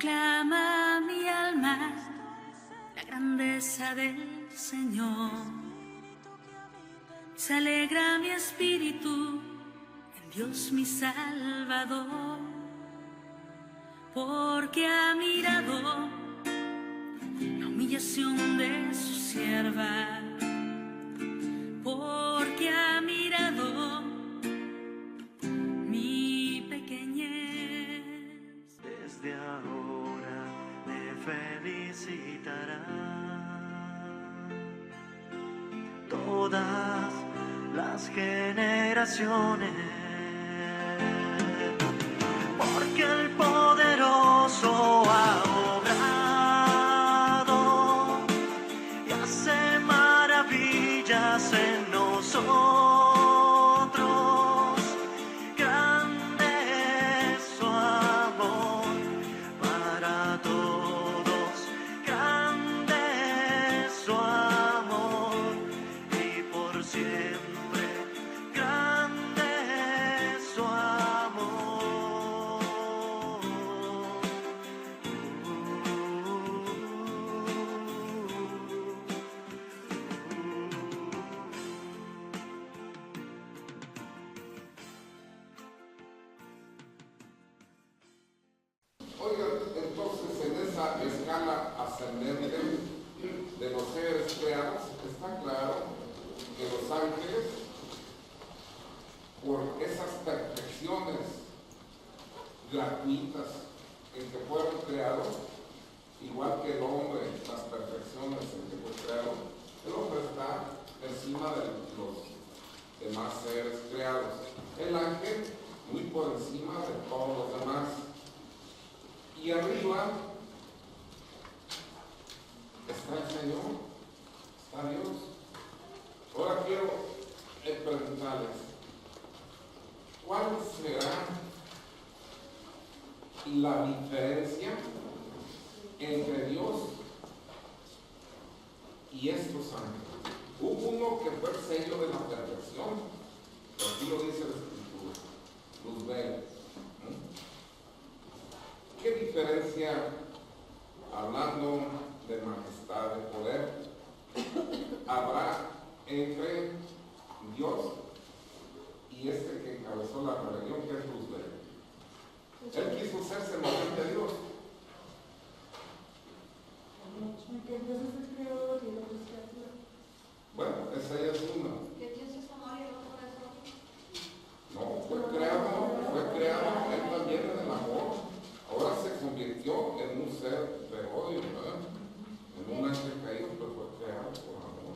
Proclama mi alma la grandeza del Señor. Se alegra mi espíritu en Dios mi Salvador, porque ha mirado la humillación de su sierva, porque ha mirado mi pequeñez. Desde ahora me felicitarán todas las generaciones, porque el poderoso ha obrado y hace maravillas en nosotros. Grande es su amor para todos, grande es su amor y por siempre, grande es su amor. Oigan, entonces en esa escala ascendente de los seres creados, está claro que los ángeles, por esas perfecciones gratuitas en que fueron creados, igual que el hombre, las perfecciones en que fue creado, el hombre está encima de los demás seres creados. El ángel muy por encima de todos los demás. Y arriba está el Señor, está Dios. Ahora quiero preguntarles, ¿cuál será la diferencia entre Dios y estos ángeles? Hubo uno que fue el sello de la perfección, así lo dice la Escritura, Luzbel. ¿Qué diferencia, hablando de majestad, de poder, habrá entre Dios y este que encabezó la rebelión, que es Luzbel? Él quiso ser semejante a Dios. Que Dios es el creador y el otro es creatura. Bueno, esa ya es una. Que Dios es amor y el otro es amor. No, fue creado él también en el amor. Ahora se convirtió en un ser de odio, ¿verdad? En un ángel caído, pero fue creado por amor.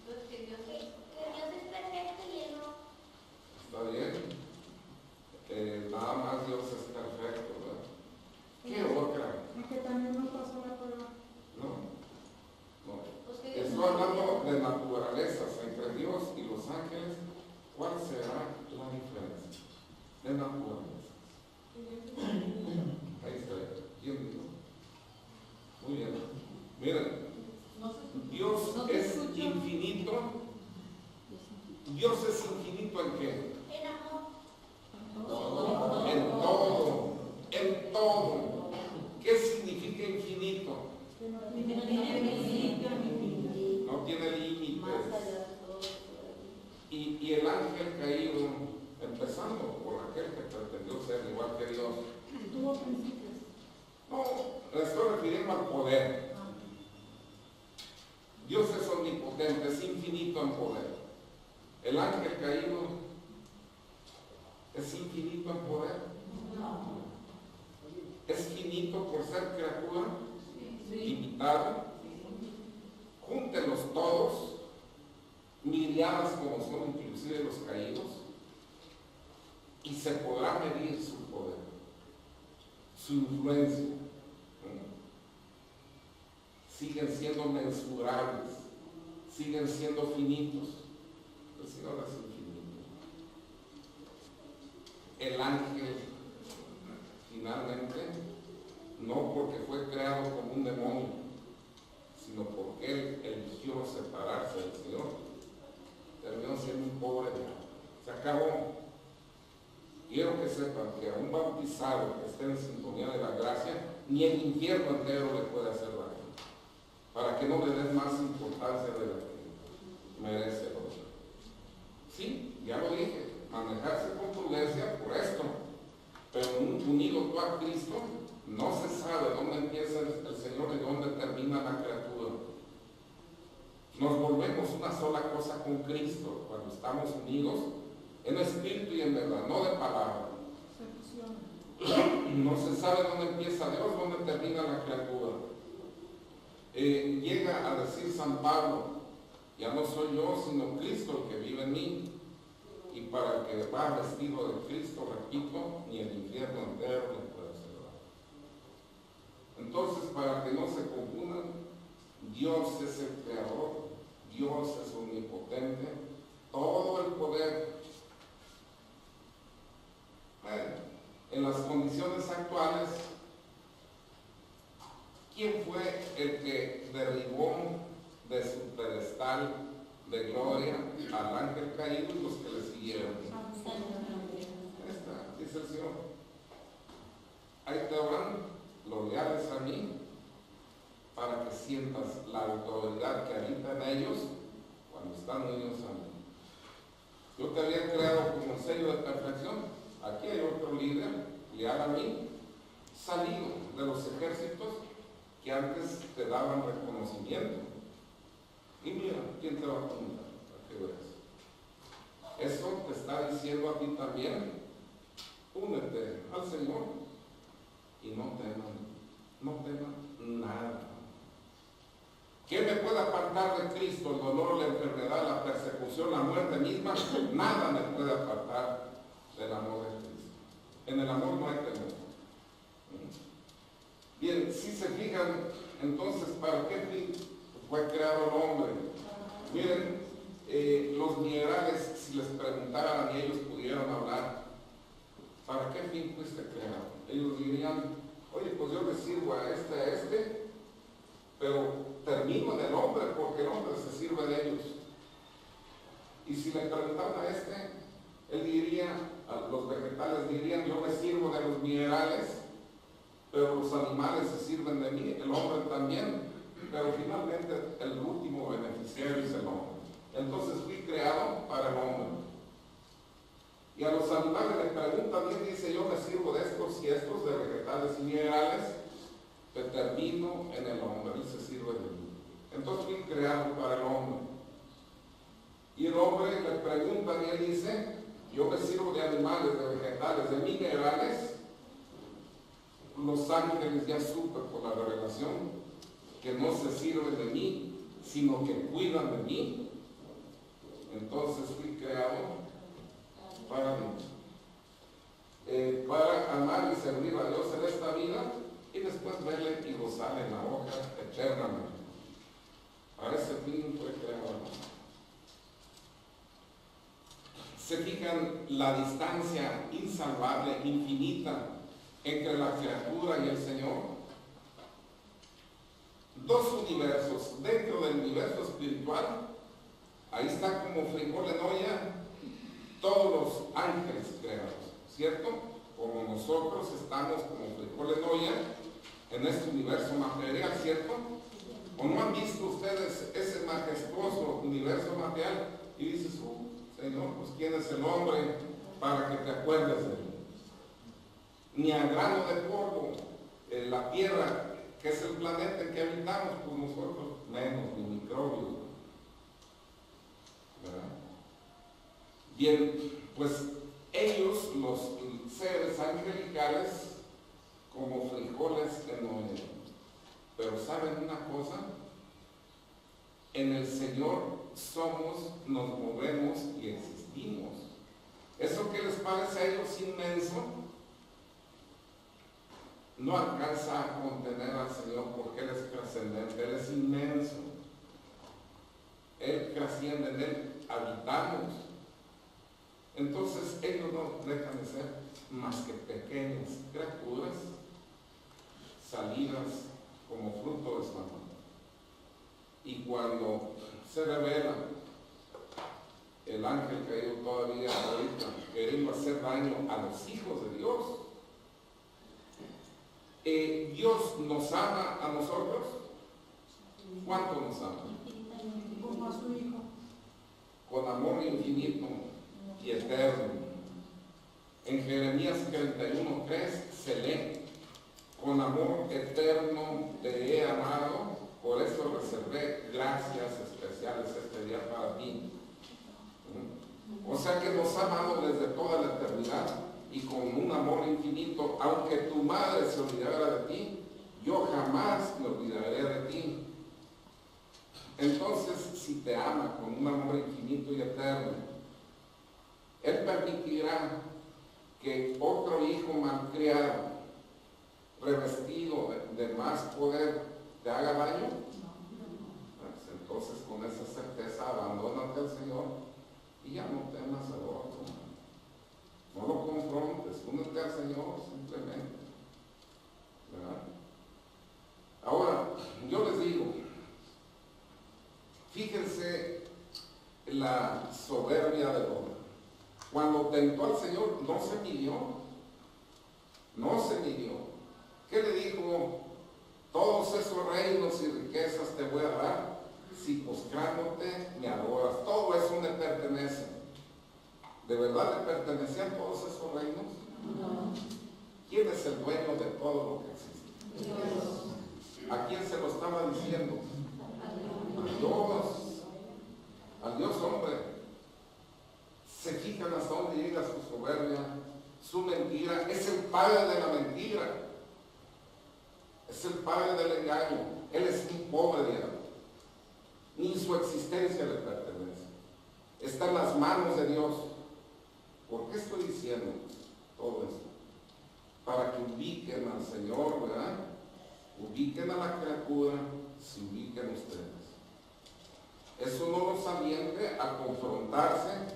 Entonces que Dios es perfecto y él no. Está bien. Nada más Dios es perfecto, ¿verdad? ¿Qué otra? Y que también no pasó la prueba. No. Estoy hablando de naturalezas entre Dios y los ángeles. ¿Cuál será la diferencia de naturaleza? Ahí está. ¿Quién dijo? Muy bien. Miren, Dios es infinito. ¿Dios es infinito en qué? En amor. En todo. En todo. ¿Qué significa infinito? No tiene límites. Y el ángel caído, empezando por aquel que pretendió ser igual que Dios, Tuvo principios. no, me estoy refiriendo al poder. Dios es omnipotente, es infinito en poder. El ángel caído es infinito en poder. Es finito por ser criatura, limitada. Júntenlos todos, miliadas como son inclusive los caídos, y se podrá medir su poder, su influencia. Siguen siendo mensurables, siguen siendo finitos. El Señor es infinito. El ángel, finalmente, no porque fue creado como un demonio, sino porque él eligió separarse del Señor, terminó siendo un pobre diablo. Se acabó. Quiero que sepan que a un bautizado que esté en sintonía de la gracia, ni el infierno entero le puede hacer daño, para que no le des más importancia de la que merece el otro. Sí, ya lo dije, manejarse con prudencia por esto, pero unido tú a Cristo, no se sabe dónde empieza el Señor y dónde termina la criatura. Nos volvemos una sola cosa con Cristo cuando estamos unidos en espíritu y en verdad, no de palabra. No se sabe dónde empieza Dios, dónde termina la criatura. Llega a decir San Pablo, ya no soy yo, sino Cristo el que vive en mí. Y para el que va vestido de Cristo, repito, ni el infierno entero le puede hacer daño. Entonces, para que no se confundan, Dios es el creador, Dios es omnipotente, todo el poder. En las condiciones actuales, ¿quién fue el que derribó de su pedestal de gloria al ángel caído y los que le siguieron? Esta, dice el Señor. Ahí te van los leales a mí, para que sientas la autoridad que habita en ellos cuando están unidos a mí. Yo te había creado como un sello de perfección. Aquí hay otro líder, leal a mí, salido de los ejércitos que antes te daban reconocimiento. Y mira, ¿quién te va a preguntar? Para que veas. Eso te está diciendo a ti también, únete al Señor y no teman nada. ¿Qué me puede apartar de Cristo? El dolor, la enfermedad, la persecución, la muerte misma. Nada me puede apartar del amor de Cristo. En el amor no hay temor. Bien, si se fijan, entonces, ¿para qué fin fue creado el hombre? Miren, los minerales, si les preguntaran y ellos pudieran hablar, ¿para qué fin fuiste creado? Ellos dirían, oye, pues yo le sirvo a este, pero termino en el hombre porque el hombre se sirve de ellos. Y si le preguntaran a él diría, a los vegetales dirían, yo me sirvo de los minerales, pero los animales se sirven de mí, el hombre también, pero finalmente el último beneficiario es el hombre. Entonces fui creado para el hombre. Y a los animales le preguntan, y él dice, yo me sirvo de estos y estos, de vegetales y minerales, pero termino en el hombre, él se sirve de mí. Entonces fui creado para el hombre. Y el hombre le pregunta y él dice, yo me sirvo de animales, de vegetales, de minerales. Los ángeles ya supe por la revelación que no se sirven de mí, sino que cuidan de mí. Entonces fui creado para mí, para amar y servir a Dios en esta vida y después verle y gozar en la boca eternamente. Para ese fin fue creado. Se fijan la distancia insalvable, infinita, entre la criatura y el Señor. Dos universos. Dentro del universo espiritual, ahí está como frijol en olla, todos los ángeles creados, ¿cierto? Como nosotros estamos como frijol en olla en este universo material, ¿cierto? ¿O no han visto ustedes ese majestuoso universo material? Y dices, Señor, pues ¿quién es el hombre para que te acuerdes de él? Ni a grano de polvo, la tierra, que es el planeta en que habitamos, pues nosotros menos, ni microbios, ¿verdad? Bien, pues ellos, los seres angelicales, como frijoles en olla. Pero ¿saben una cosa? En el Señor somos, nos movemos y existimos. Eso que les parece a ellos inmenso, no alcanza a contener al Señor porque Él es trascendente, Él es inmenso. Él trasciende, en Él habitamos. Entonces ellos no dejan de ser más que pequeñas criaturas salidas como fruto de su amor. Y cuando se revela el ángel caído todavía ahorita queriendo hacer daño a los hijos de Dios, Dios nos ama a nosotros. ¿Cuánto nos ama? Como a su hijo. Con amor infinito y eterno. En Jeremías 31:3 se lee: con amor eterno te he amado, por eso reservé gracias especiales este día para ti. O sea que nos ha amado desde toda la eternidad y con un amor infinito. Aunque tu madre se olvidara de ti, yo jamás me olvidaré de ti. Entonces, si te ama con un amor infinito y eterno, Él permitirá que otro hijo malcriado, revestido de más poder, te haga daño. Pues entonces, con esa certeza, abandónate al Señor y ya no temas al otro. No lo confrontes, únete al Señor simplemente. ¿Verdad? Ahora, yo les digo, fíjense la soberbia del hombre. Cuando tentó al Señor, no se midió. No se midió. ¿Qué le dijo? Todos esos reinos y riquezas te voy a dar si postrándote me adoras. Todo eso me pertenece. ¿De verdad le pertenecían todos esos reinos? No. ¿Quién es el dueño de todo lo que existe? Dios. ¿A quién se lo estaba diciendo? A Dios. Al Dios hombre. Se fijan hasta dónde llega su soberbia, su mentira. Es el padre de la mentira. Es el padre del engaño. Él es un pobre diablo. Ni su existencia le pertenece. Está en las manos de Dios. ¿Por qué estoy diciendo todo esto? Para que ubiquen al Señor, ¿verdad? Ubiquen a la criatura, se ubiquen ustedes. Eso no los aliente a confrontarse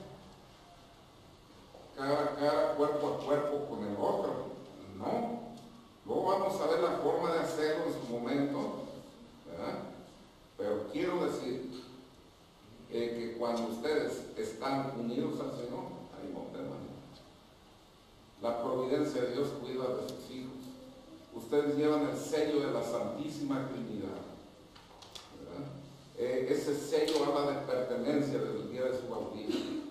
cara a cara, cuerpo a cuerpo con el otro. No. Luego vamos a ver la forma de hacerlo en su momento, ¿verdad? Pero quiero decir que cuando ustedes están unidos al Señor, ahí no teman. La providencia de Dios cuida de sus hijos. Ustedes llevan el sello de la Santísima Trinidad, ¿verdad? Ese sello habla de pertenencia desde el día de su bautismo.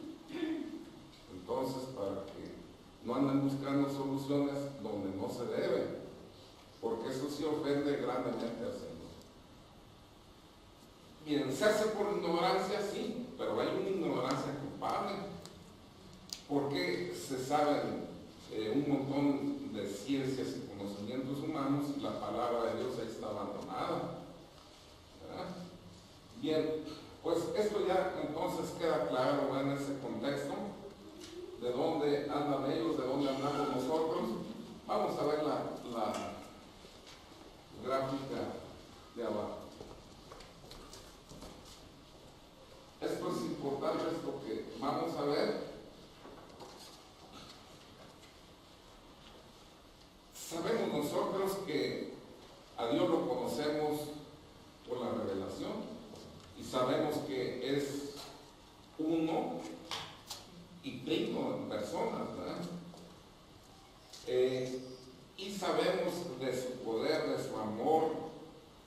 Entonces, para que no anden buscando soluciones donde no se deben, porque eso sí ofende grandemente al Señor. Bien, se hace por ignorancia, sí, pero hay una ignorancia culpable, porque se saben un montón de ciencias y conocimientos humanos y la palabra de Dios ahí está abandonada, ¿verdad? Bien, pues esto ya entonces queda claro, ¿verdad? En ese contexto, de dónde andan ellos, de dónde andamos nosotros. Vamos a ver la gráfica de abajo. Esto es importante, esto que vamos a ver. Sabemos nosotros que a Dios lo conocemos por la revelación y sabemos que es uno y trino en personas, ¿verdad? Y sabemos de su poder, de su amor,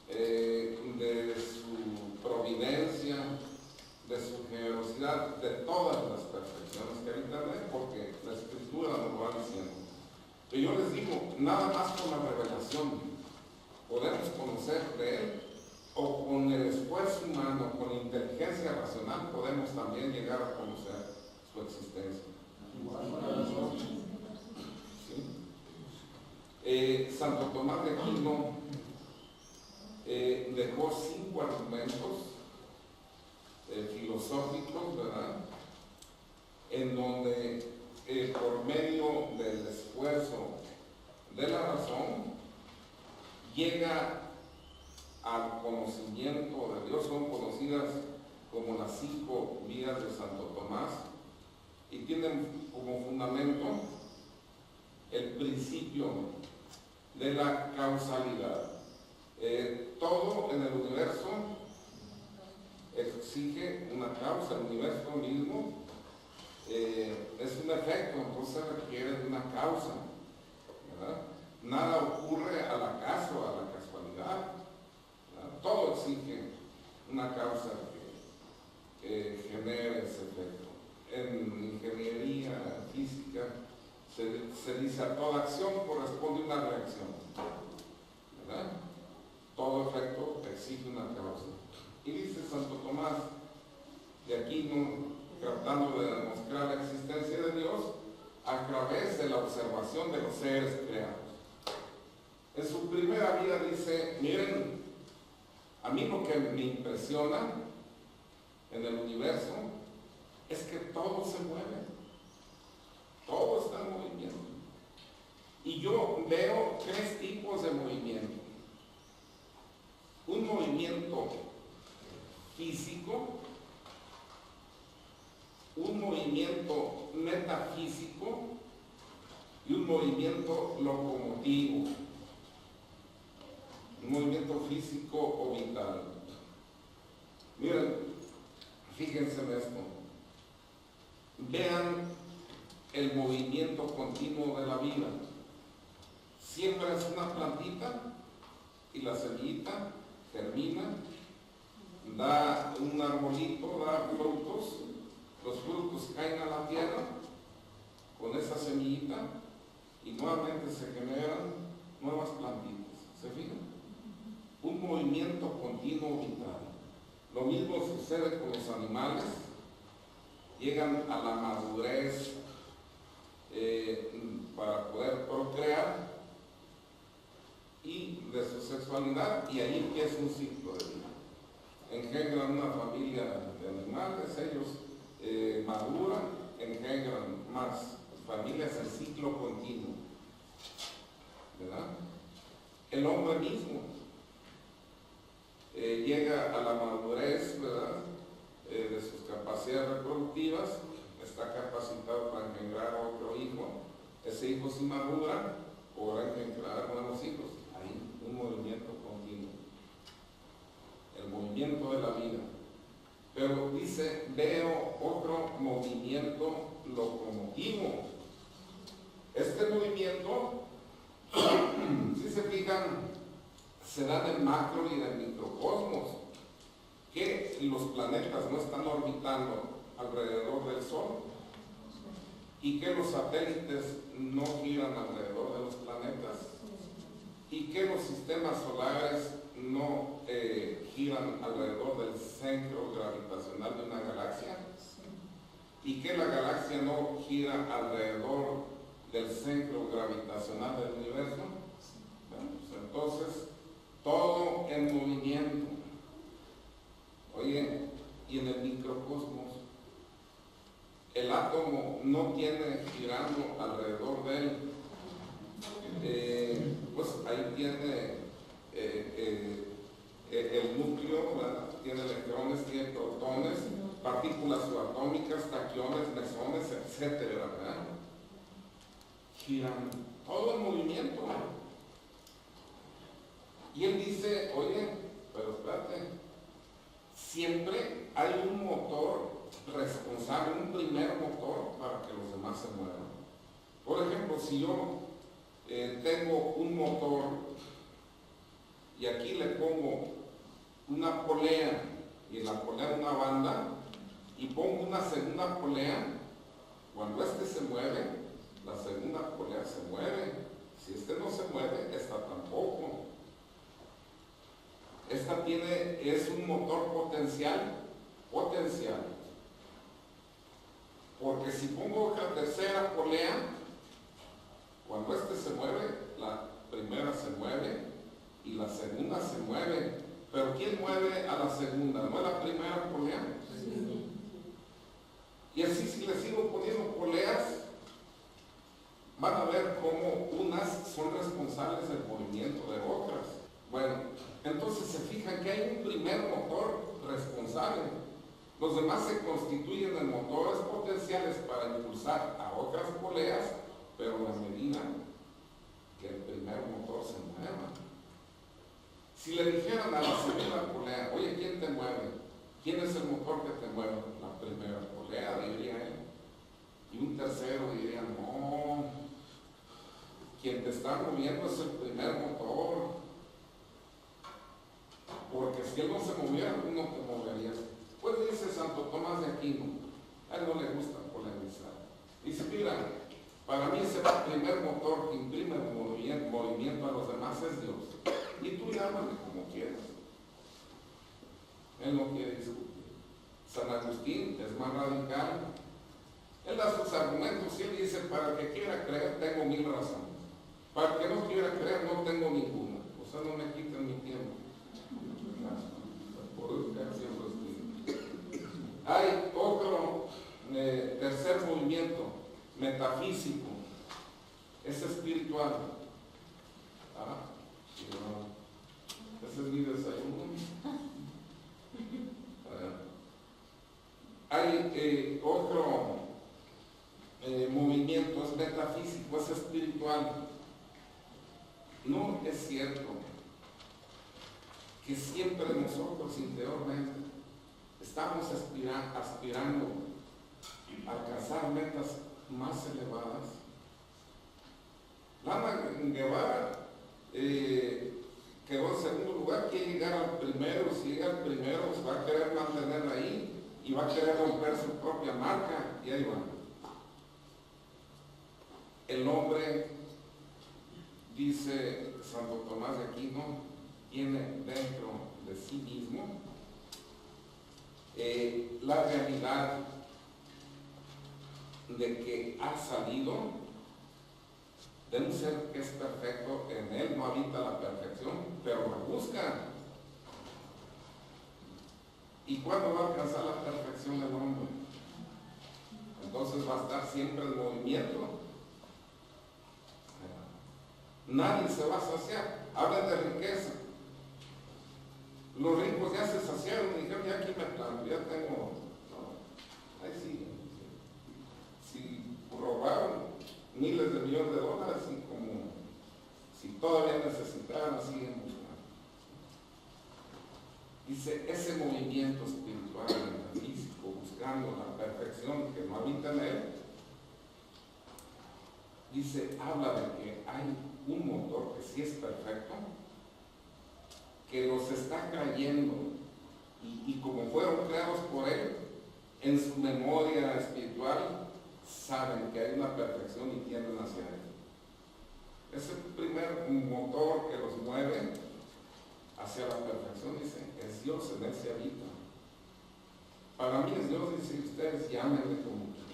de su providencia, de su generosidad, de todas las perfecciones que hay en Internet, porque la Escritura nos lo va diciendo. Pero yo les digo, nada más con la revelación podemos conocer de Él, o con el esfuerzo humano, con inteligencia racional, podemos también llegar a conocer su existencia. ¿Sí? Santo Tomás de Aquino dejó 5 argumentos filosóficos, ¿verdad? En donde por medio del esfuerzo de la razón llega al conocimiento de Dios. Son conocidas como las 5 vías de Santo Tomás y tienen como fundamento el principio de la causalidad. Todo en el universo exige una causa. El universo mismo es un efecto, entonces requiere de una causa, ¿verdad? Nada ocurre al acaso, a la casualidad. Todo exige una causa que genere ese efecto. En ingeniería física se dice a toda acción corresponde una reacción, ¿verdad? Todo efecto exige una causa. Y dice Santo Tomás, de aquí tratando de demostrar la existencia de Dios a través de la observación de los seres creados. En su primera vida dice, miren, a mí lo que me impresiona en el universo es que todo se mueve, todo está en movimiento. Y yo veo 3 tipos de movimiento. Un movimiento físico, un movimiento metafísico y un movimiento locomotivo. Un movimiento físico o vital. Miren, fíjense en esto. Vean el movimiento continuo de la vida. Siembras una plantita y la semillita germina, da un arbolito, da frutos, los frutos caen a la tierra con esa semillita y nuevamente se generan nuevas plantitas. ¿Se fijan? Un movimiento continuo vital. Lo mismo sucede con los animales. Llegan a la madurez para poder procrear y de su sexualidad, y ahí empieza un ciclo de vida. Engendran una familia de animales, ellos maduran, engendran más familias en ciclo continuo, ¿verdad? El hombre mismo llega a la madurez, ¿verdad? De sus capacidades reproductivas, está capacitado para engendrar otro hijo. Ese hijo se madura, podrá engendrar nuevos hijos. Hay un movimiento continuo, el movimiento de la vida. Pero dice, veo otro movimiento locomotivo. Este movimiento, si se fijan, se da en el macro y en el microcosmos, que los planetas no están orbitando alrededor del Sol y que los satélites no giran alrededor de los planetas y que los sistemas solares no giran alrededor del centro gravitacional de una galaxia y que la galaxia no gira alrededor del centro gravitacional del universo. Bueno, pues entonces todo en movimiento. Oye, y en el microcosmos, el átomo no tiene girando alrededor de él. Pues ahí tiene el núcleo, ¿verdad? Tiene electrones, tiene protones, partículas subatómicas, taquiones, mesones, etcétera, ¿verdad? Giran todo en movimiento. Y él dice, oye, pero espérate, siempre hay un motor responsable, un primer motor para que los demás se muevan. Por ejemplo, si yo tengo un motor y aquí le pongo una polea y en la polea una banda y pongo una segunda polea, cuando este se mueve, la segunda polea se mueve. Si este no se mueve, esta tampoco. Esta es un motor potencial, porque si pongo la tercera polea, cuando este se mueve, la primera se mueve y la segunda se mueve. Pero ¿quién mueve a la segunda? ¿No es la primera polea? Sí. Y así, si le sigo poniendo poleas, van a ver cómo unas son responsables del movimiento de otras. Bueno, entonces se fijan que hay un primer motor responsable. Los demás se constituyen en motores potenciales para impulsar a otras poleas, pero a medida que el primer motor se mueva. Si le dijeran a la segunda polea, oye, ¿quién te mueve? ¿Quién es el motor que te mueve? La primera polea, diría él. Y un tercero diría, no, quien te está moviendo es el primer motor. Porque si él no se moviera, tú no te moverías. Pues dice Santo Tomás de Aquino, a él no le gusta polemizar. Dice, mira, para mí ese primer motor que imprime movimiento a los demás es Dios. Y tú llámale como quieras. Él no quiere discutir. San Agustín es más radical. Él da sus argumentos y él dice, para el que quiera creer tengo 1000 razones. Para el que no quiera creer no tengo ninguna. O sea, no me quiten mi tiempo. Por educación lo estoy. Hay otro tercer movimiento, metafísico. Es espiritual. Sí, no. Ese es mi desayuno. Hay otro movimiento, es metafísico, es espiritual. No es cierto que siempre nosotros interiormente estamos aspirando a alcanzar metas más elevadas. Lama Guevara quedó en segundo lugar, quiere llegar al primero. Si llega al primero, pues va a querer mantenerla ahí y va a querer romper su propia marca, y ahí va. El hombre, dice Santo Tomás de Aquino, tiene dentro de sí mismo la realidad de que ha salido de un ser que es perfecto. En él no habita la perfección, pero la busca. ¿Y cuándo va a alcanzar la perfección del hombre? Entonces va a estar siempre en movimiento. Nadie se va a saciar. Hablan de riqueza. Los ricos ya se saciaron y dijeron, ya aquí me planto, ya tengo. No, ahí siguen. Si robaron miles de millones de dólares, y como si todavía necesitaran, siguen buscando. Dice, ese movimiento espiritual, metafísico, buscando la perfección que no habita en él, dice, habla de que hay un motor que sí es perfecto, que los está trayendo, y como fueron creados por él, en su memoria espiritual, saben que hay una perfección y tienden hacia él. Ese primer motor que los mueve hacia la perfección, dice, es Dios, en él se habita. Para mí es Dios, dice, ustedes llámenle como quieran.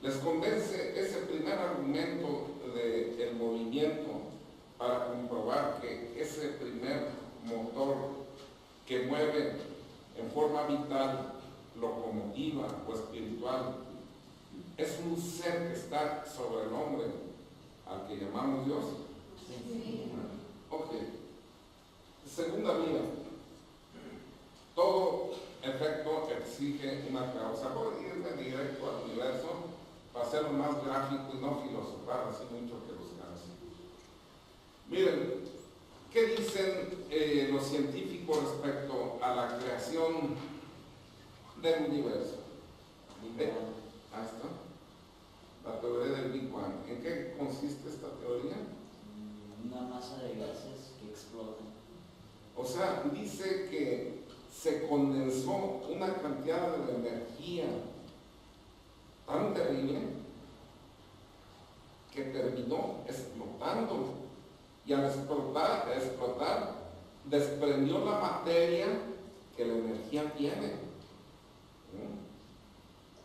Les convence ese primer argumento del movimiento para comprobar que ese primer motor que mueve en forma vital, locomotiva o espiritual, es un ser que está sobre el hombre, al que llamamos Dios. Sí. Ok. Segunda vía. Todo efecto exige una causa. Voy a irme directo al universo para hacerlo más gráfico y no filosofar así mucho que los canse. Miren, ¿qué dicen los científicos respecto a la creación del universo? Ahí está. La teoría del Big Bang. ¿En qué consiste esta teoría? Una masa de gases que explotan. O sea, dice que se condensó una cantidad de energía tan terrible que terminó explotando, y al explotar desprendió la materia que la energía tiene.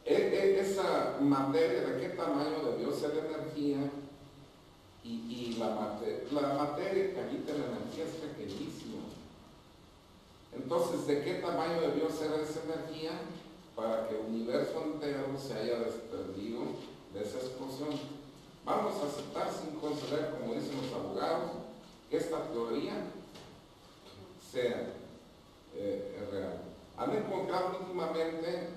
Esa materia, ¿de qué tamaño debió ser la energía? Y la materia que habita la energía es pequeñísima. Entonces, ¿de qué tamaño debió ser esa energía para que el universo entero se haya desprendido de esa explosión? Vamos a aceptar sin considerar, como dicen los abogados, que esta teoría sea real. Han encontrado últimamente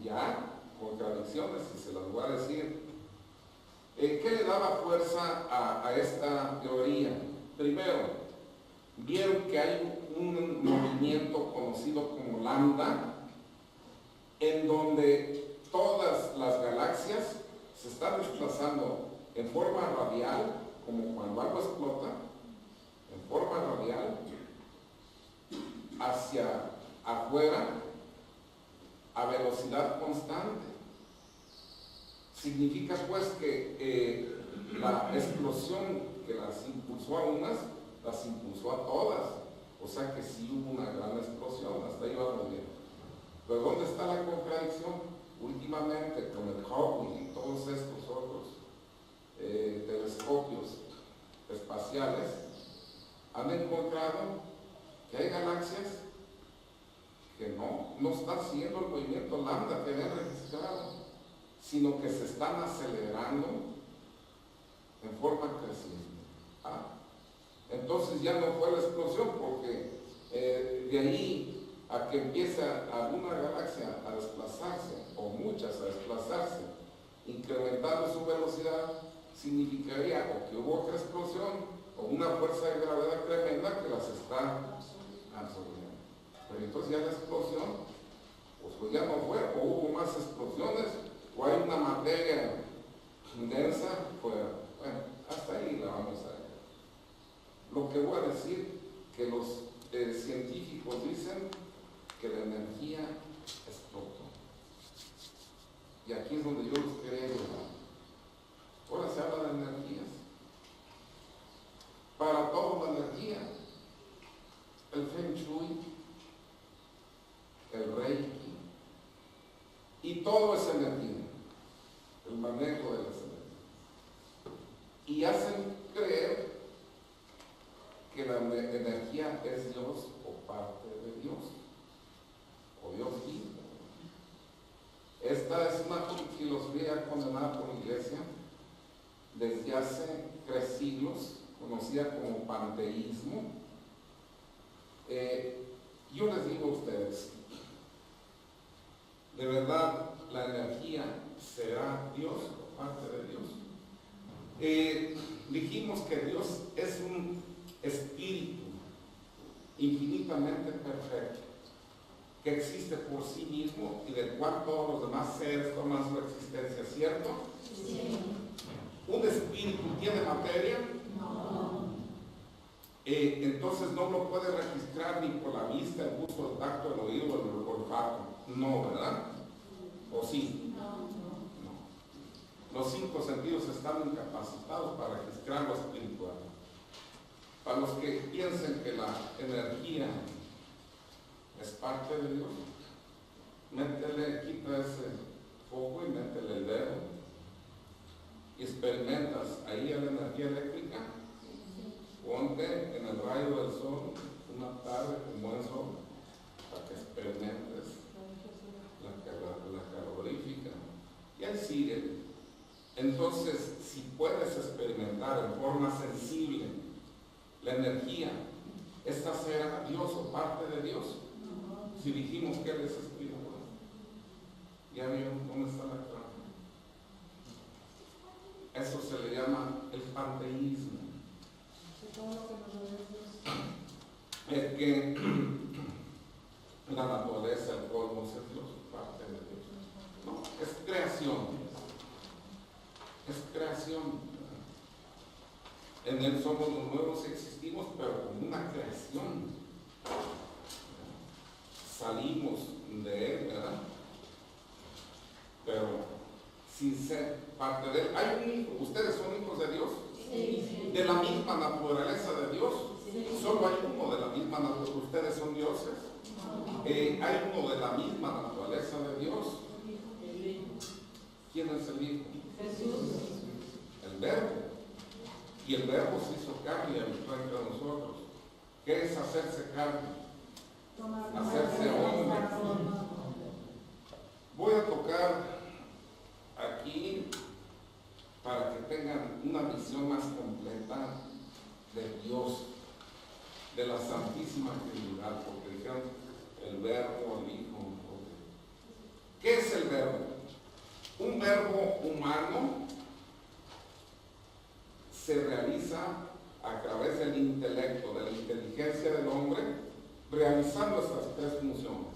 ya contradicciones, y se las voy a decir. ¿Qué le daba fuerza a esta teoría? Primero, vieron que hay un movimiento conocido como lambda, en donde todas las galaxias se están desplazando en forma radial, como cuando algo explota, en forma radial, hacia afuera, a velocidad constante. Significa pues que la explosión que las impulsó a unas, las impulsó a todas. O sea que sí hubo una gran explosión, hasta ahí vamos bien. Pero ¿dónde está la contradicción? Últimamente con el Hubble y todos estos otros telescopios espaciales han encontrado que hay galaxias que no están siguiendo el movimiento lambda que habían registrado, sino que se están acelerando en forma creciente. Entonces ya no fue la explosión, porque de ahí a que empiece alguna galaxia a desplazarse, o muchas a desplazarse, incrementando su velocidad, significaría o que hubo otra explosión o una fuerza de gravedad tremenda que las está absorbiendo. Pero entonces ya la explosión, pues ya no fue, o hubo más explosiones, o hay una materia densa fuera. Bueno, hasta ahí la vamos a ver. Lo que voy a decir, que los científicos dicen que la energía explotó. Y aquí es donde yo los quería llevar. Ahora se habla de energías. Para todo la energía. El Feng Shui, el Reiki, y todo es energía. El manejo de las energías. Y hacen creer que la energía es Dios o parte de Dios, o Dios mismo. Esta es una filosofía condenada por la Iglesia desde hace 3 siglos, conocida como panteísmo. Yo les digo a ustedes, ¿de verdad la energía será Dios o parte de Dios? Dijimos que Dios es un espíritu infinitamente perfecto, que existe por sí mismo y del cual todos los demás seres toman su existencia, ¿cierto? Sí. ¿Un espíritu tiene materia? No. Entonces no lo puede registrar ni por la vista, el gusto, el tacto, el oído, el olfato. No, ¿verdad? ¿O sí? No. Los 5 sentidos están incapacitados para registrar lo espiritual. Para los que piensen que la energía es parte de Dios, quita ese foco y métele el dedo y experimentas ahí la energía eléctrica. Ponte en el rayo del sol una tarde con buen sol para que experimentes la calorífica. Y ahí sigue. Entonces, si puedes experimentar en forma sensible la energía, ¿esta será Dios o parte de Dios? Si dijimos que Él es espíritu, ¿ya vieron dónde está la clave? Eso se le llama el panteísmo. Es que la naturaleza, el cosmos es Dios, parte de Dios. No, es creación. Es creación. En Él somos los nuevos, existimos, pero como una creación. Salimos de Él, ¿verdad? Pero sin ser parte de Él. Hay un hijo, ustedes son hijos de Dios. Sí. De la misma naturaleza de Dios. Sí. Solo hay uno de la misma naturaleza. Ustedes son dioses. Hay uno de la misma naturaleza de Dios. ¿Quién es el Hijo? Jesús. El Verbo. Y el Verbo se hizo carne y habitó entre nosotros. ¿Qué es hacerse carne? Hacerse hombre. Voy a tocar aquí para que tengan una visión más completa de Dios, de la Santísima Trinidad, porque dijeron el Verbo, el Hijo. ¿Qué es el Verbo? Un verbo humano se realiza a través del intelecto, de la inteligencia del hombre, realizando estas 3 funciones.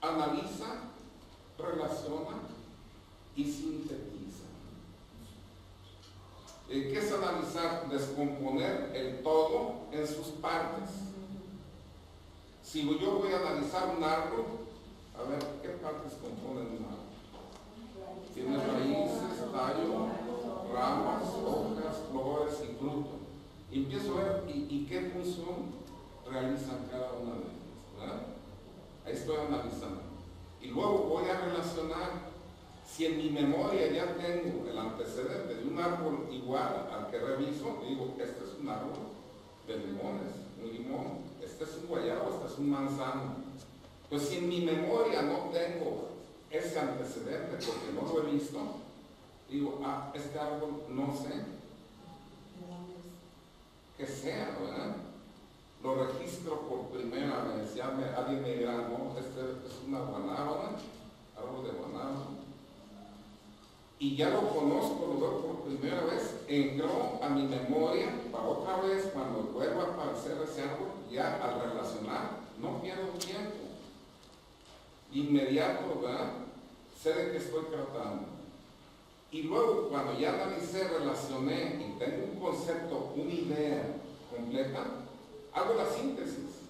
Analiza, relaciona y sintetiza. ¿Qué es analizar? Descomponer el todo en sus partes. Si yo voy a analizar un árbol, a ver, ¿qué partes componen un árbol? Tiene raíces, tallo, ramas, hojas, flores y fruto. Y empiezo a ver y qué función realizan cada una de ellas, ¿verdad? Ahí estoy analizando. Y luego voy a relacionar. Si en mi memoria ya tengo el antecedente de un árbol igual al que reviso, digo, este es un árbol de limones, un limón, este es un guayabo, este es un manzano. Pues si en mi memoria no tengo ese antecedente porque no lo he visto, digo, este árbol no sé qué sea, ¿verdad? Lo registro por primera vez, ya alguien me dirá, no, este es una guanábana, árbol de guanábana. Y ya lo conozco, lo veo por primera vez, entró a mi memoria para otra vez, cuando vuelva a aparecer ese árbol, ya al relacionar, no pierdo tiempo. Inmediato, ¿verdad? Sé de qué estoy tratando. Y luego, cuando ya analicé, relacioné y tengo un concepto, una idea completa, hago la síntesis.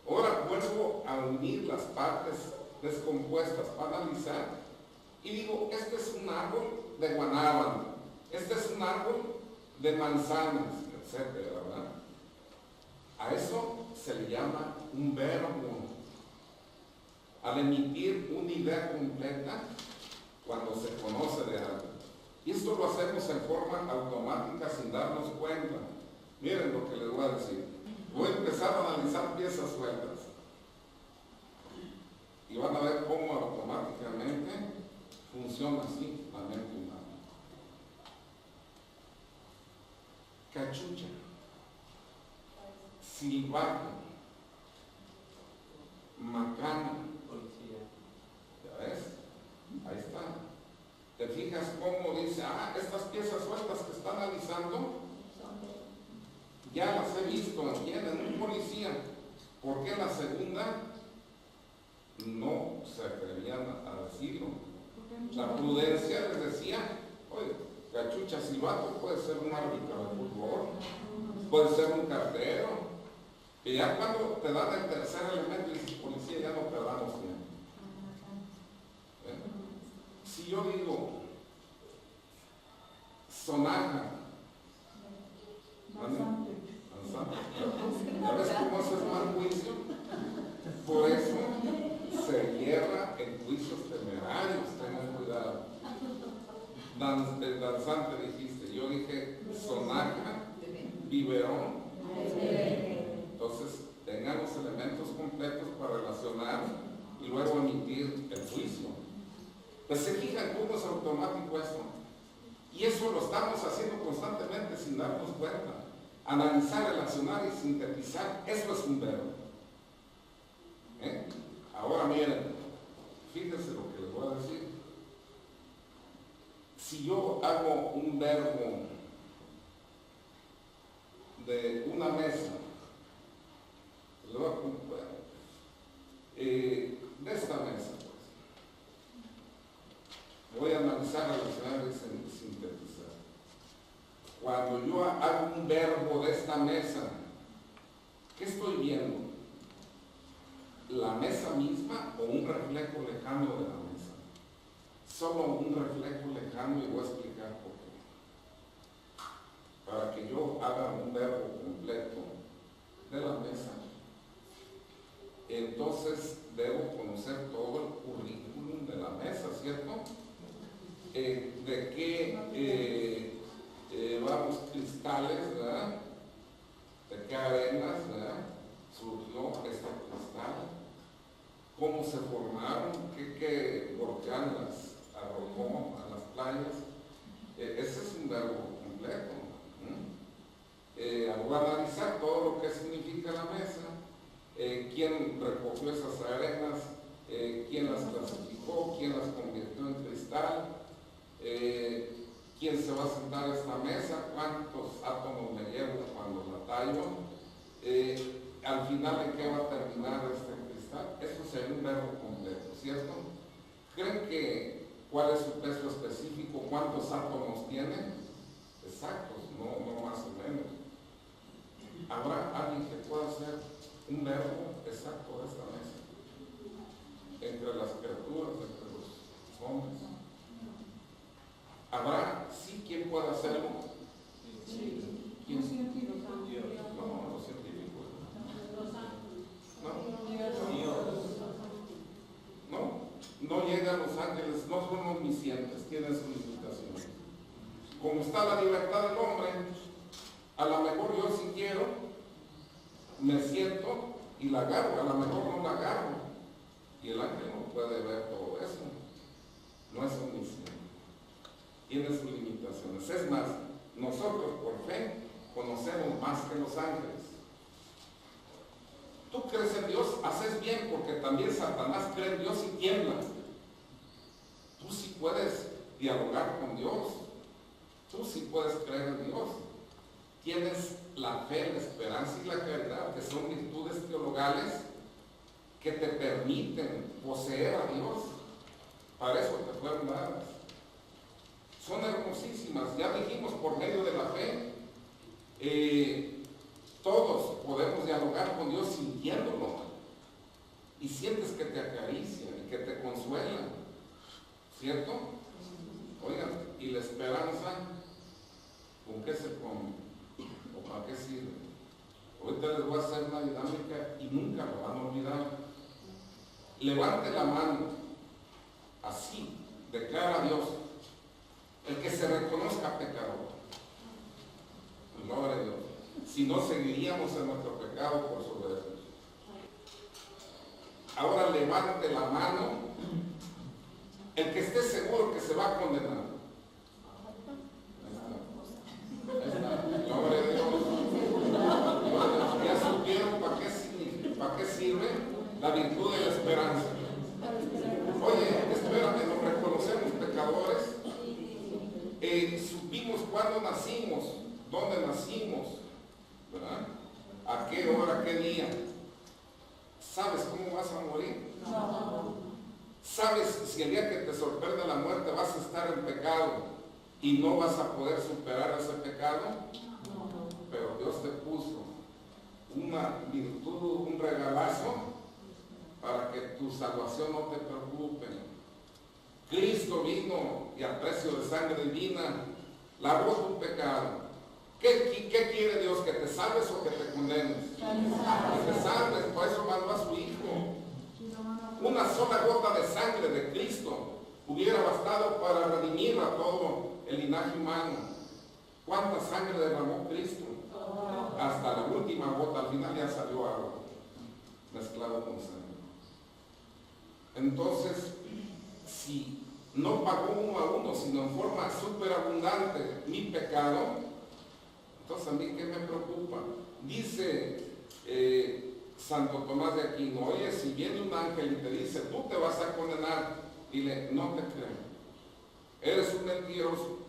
Ahora vuelvo a unir las partes descompuestas para analizar. Y digo, este es un árbol de guanábana, este es un árbol de manzanas, etcétera, ¿verdad? A eso se le llama un verbo. Al emitir una idea completa cuando se conoce de algo. Y esto lo hacemos en forma automática sin darnos cuenta. Miren lo que les voy a decir. Voy a empezar a analizar piezas sueltas. Y van a ver cómo automáticamente funciona así la mente humana. Cachucha, silbato, macana, Policía. ¿ya ves? Ahí está. ¿Te fijas cómo dice, estas piezas sueltas que está analizando, ya las he visto, ¿entienden? Un policía. ¿Por qué la segunda no se atrevían a decirlo? La prudencia les decía, oye, cachucha, silbato puede ser un árbitro de fútbol, puede ser un cartero, y ya cuando te dan el tercer elemento y dices, policía, ya no perdamos tiempo. Si yo digo, sonaja, ¿ya ves cómo eso es mal juicio? Por eso se hierra en juicios temerarios, tengan cuidado. Danzante dijiste, yo dije sonaja, biberón. Entonces, tengan los elementos completos para relacionar y luego emitir el juicio. Pues se fijan cómo es automático esto. Y eso lo estamos haciendo constantemente sin darnos cuenta. Analizar, relacionar y sintetizar, eso es un verbo. Ahora miren, fíjense lo que les voy a decir. Si yo hago un verbo de una mesa, les voy a poner, de esta mesa, pues, voy a analizar, relacionar y sintetizar. Cuando yo hago un verbo de esta mesa, ¿qué estoy viendo? ¿La mesa misma o un reflejo lejano de la mesa? Solo un reflejo lejano, y voy a explicar por qué. Para que yo haga un verbo completo de la mesa, entonces debo conocer todo el currículum de la mesa, ¿cierto? De qué vamos, cristales, ¿verdad? De qué arenas, ¿verdad? Surgió este cristal, cómo se formaron, qué volcán las arrojó a las playas. Ese es un verbo completo. Voy a analizar todo lo que significa la mesa, quién recogió esas arenas, quién las clasificó, quién las convirtió en cristal, quién se va a sentar a esta mesa, cuántos átomos me llevo cuando la tallo, al final en qué va a terminar este cristal. Eso sería un verbo completo, ¿cierto? ¿Creen que cuál es su peso específico, cuántos átomos tiene? exactos, no más o menos. ¿Habrá alguien que pueda hacer un verbo exacto de esta mesa? Entre las criaturas, entre los hombres. ¿Habrá sí quien pueda hacerlo? Sí. ¿Quién? Los científicos. No, los científicos. No llegan los ángeles, no son omniscientes, tienen sus limitaciones. Como está la libertad del hombre, a lo mejor yo si quiero, me siento y la agarro, a lo mejor no la agarro. Y el ángel no puede ver todo eso. No es omnisciente. Tiene sus limitaciones. Es más, nosotros por fe conocemos más que los ángeles. Tú crees en Dios, haces bien, porque también Satanás cree en Dios y tiembla. Tú sí puedes dialogar con Dios. Tú sí puedes creer en Dios. Tienes la fe, la esperanza y la caridad, que son virtudes teologales que te permiten poseer a Dios. Para eso te fueron dadas. Son hermosísimas. Ya dijimos, por medio de la fe, todos podemos dialogar con Dios sintiéndolo. Y sientes que te acaricia y que te consuela. ¿Cierto? Oigan, ¿y la esperanza con qué se come? ¿O para qué sirve? Ahorita les voy a hacer una dinámica y nunca lo van a olvidar. Levante la mano, así, declara a Dios, el que se reconozca pecador. Gloria a Dios. Si no, seguiríamos en nuestro pecado por soberbia. Ahora levante la mano el que esté seguro que se va a condenar. Ahí está. Gloria a Dios. Ya supieron para qué sirve la virtud de la esperanza. Oye, espérame, nos reconocemos pecadores. Supimos cuándo nacimos, dónde nacimos, ¿verdad? ¿A qué hora, qué día? ¿Sabes cómo vas a morir? No. ¿Sabes si el día que te sorprende la muerte vas a estar en pecado y no vas a poder superar ese pecado? Pero Dios te puso una virtud, un regalazo para que tu salvación no te preocupe. Cristo vino y a precio de sangre divina lavó tu pecado. ¿Qué quiere Dios? ¿Que te salves o que te condenes? Que te salves, por eso mandó a su Hijo. Una sola gota de sangre de Cristo hubiera bastado para redimir a todo el linaje humano. ¿Cuánta sangre derramó Cristo? Hasta la última gota, al final ya salió agua mezclado con sangre. Entonces, si no pagó uno a uno, sino en forma superabundante mi pecado, entonces a mí ¿qué me preocupa? Dice Santo Tomás de Aquino, oye, si viene un ángel y te dice, tú te vas a condenar, dile, no te creo, eres un mentiroso,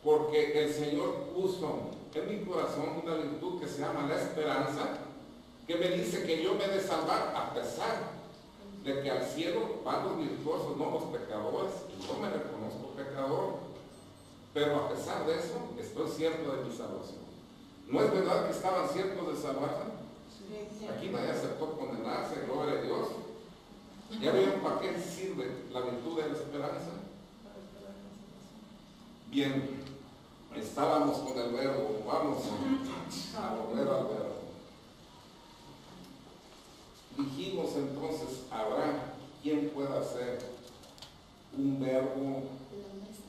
porque el Señor puso en mi corazón una virtud que se llama la esperanza, que me dice que yo me he de salvar a pesar de que al cielo van los virtuosos, no los pecadores, y yo me reconozco pecador, pero a pesar de eso estoy cierto de mi salvación. ¿No es verdad que estaban ciertos de salvarse? Aquí nadie aceptó condenarse, gloria a Dios. ¿Ya vieron para qué sirve la virtud de la esperanza? Bien, estábamos con el verbo, vamos a volver al verbo. Dijimos entonces, ¿habrá quien pueda hacer un verbo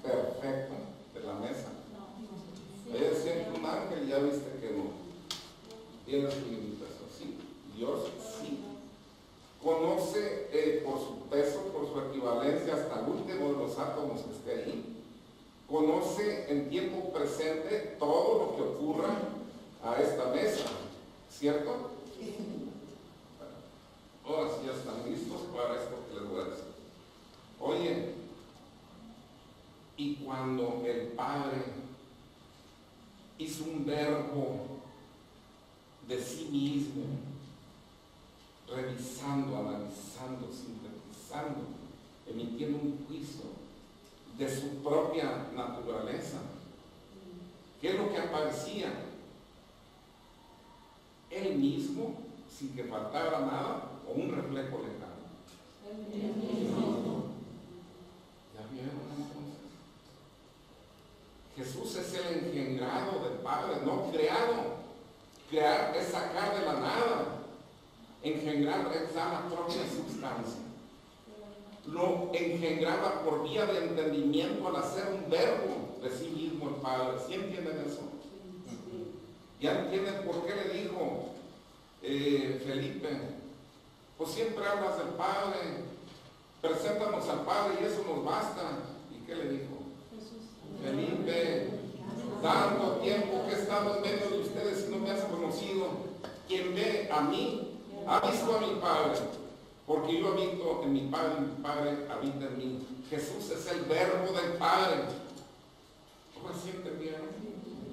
perfecto de la mesa? Ella decía que un ángel, ya viste que no. Tiene su limitación, sí. Dios sí. Conoce por su peso, por su equivalencia hasta el último de los átomos que esté ahí. Conoce en tiempo presente todo lo que ocurra a esta mesa, ¿cierto? Sí. Ahora sí ya están listos para esto que les voy a decir. Oye, y cuando el Padre hizo un verbo de sí mismo, revisando, analizando, sintetizando, emitiendo un juicio de su propia naturaleza, ¿Qué es lo que aparecía? Él mismo, sin que faltara nada, o un reflejo lejano. ¿Ya vieron entonces? Jesús es el engendrado del Padre, no creado. Crear es sacar de la nada. Engendrar es dar la propia sustancia. Lo engendraba por vía de entendimiento al hacer un verbo de sí mismo el Padre. ¿Sí entienden eso? ¿Ya entienden por qué le dijo Felipe? Pues siempre hablas del Padre, preséntanos al Padre y eso nos basta. ¿Y qué le dijo? Felipe, tanto tiempo que he estado en medio de ustedes y no me has conocido. Quien ve a mí, ha visto a mi Padre, porque yo habito en mi Padre y mi Padre habita en mí. Jesús es el verbo del Padre. ¿Cómo se entendieron?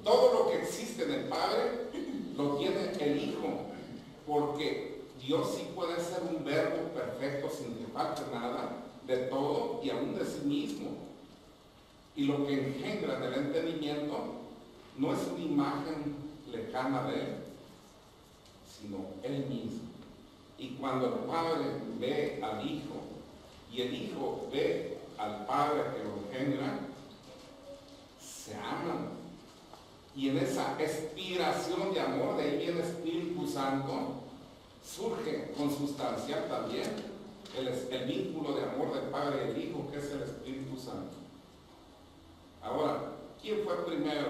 Todo lo que existe en el Padre lo tiene el Hijo, porque Dios sí puede ser un verbo perfecto sin que falte nada de todo y aún de sí mismo. Y lo que engendra en el entendimiento no es una imagen lejana de Él, sino Él mismo. Y cuando el Padre ve al Hijo y el Hijo ve al Padre que lo engendra, se aman. Y en esa expiración de amor, de ahí viene Espíritu Santo, surge consustancial también el vínculo de amor del Padre y el Hijo, que es el Espíritu Santo. Ahora, ¿quién fue primero?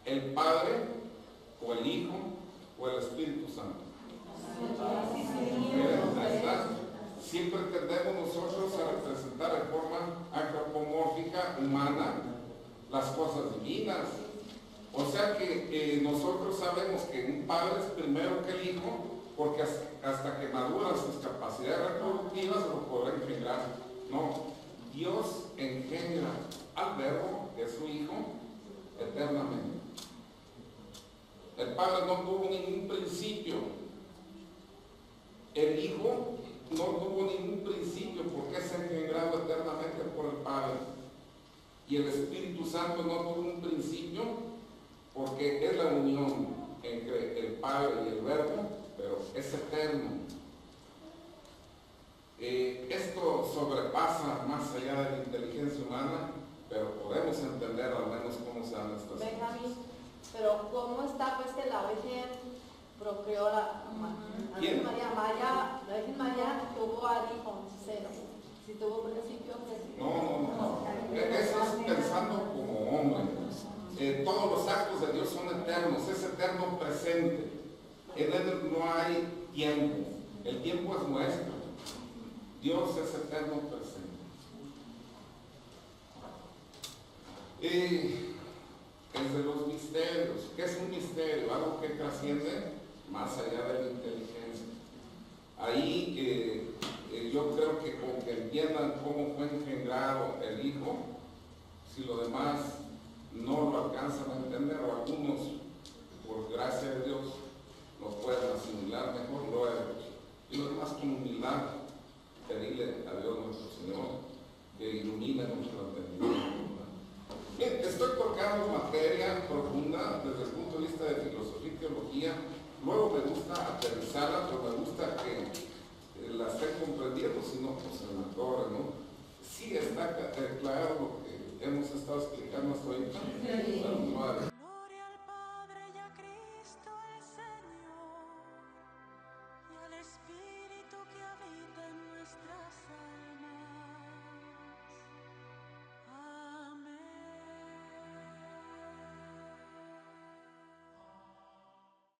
¿El Padre o el Hijo o el Espíritu Santo? Miren, ahí está. Siempre tendemos nosotros a representar de forma antropomórfica, humana, las cosas divinas. O sea que nosotros sabemos que un padre es primero que el hijo, porque hasta que maduran sus capacidades reproductivas lo podrá engendrar. No, Dios engendra al verbo, que es su hijo, eternamente. El Padre no tuvo ningún principio. El Hijo no tuvo ningún principio porque es engendrado eternamente por el Padre. Y el Espíritu Santo no tuvo un principio porque es la unión entre el Padre y el Verbo, pero es eterno. Esto sobrepasa más allá de la inteligencia humana, pero podemos entender al menos cómo se dan estas cosas. Benjamín, pero ¿cómo está pues que la Virgen procreó la ¿Quién? María, la Virgen María tuvo al hijo cero? Si tuvo principio Jesús. No. Eso es pensando como hombre. Todos los actos de Dios son eternos, es eterno presente. En Él no hay tiempo. El tiempo es nuestro. Dios es eterno presente. Es de los misterios. ¿Qué es un misterio? Algo que trasciende más allá de la inteligencia. Ahí yo creo que con que entiendan cómo fue engendrado el Hijo, si lo demás no lo alcanzan a entender, o algunos, por gracia de Dios, lo pueden asimilar mejor, lo he hecho. Y lo demás con humildad, pedirle a Dios nuestro Señor que ilumine nuestro entendimiento. Bien, estoy tocando materia profunda desde el punto de vista de filosofía y teología. Luego me gusta aterrizarla, pero me gusta que la estén comprendiendo, si no, pues en la torre, ¿no? Sí está claro lo que hemos estado explicando hasta ahorita.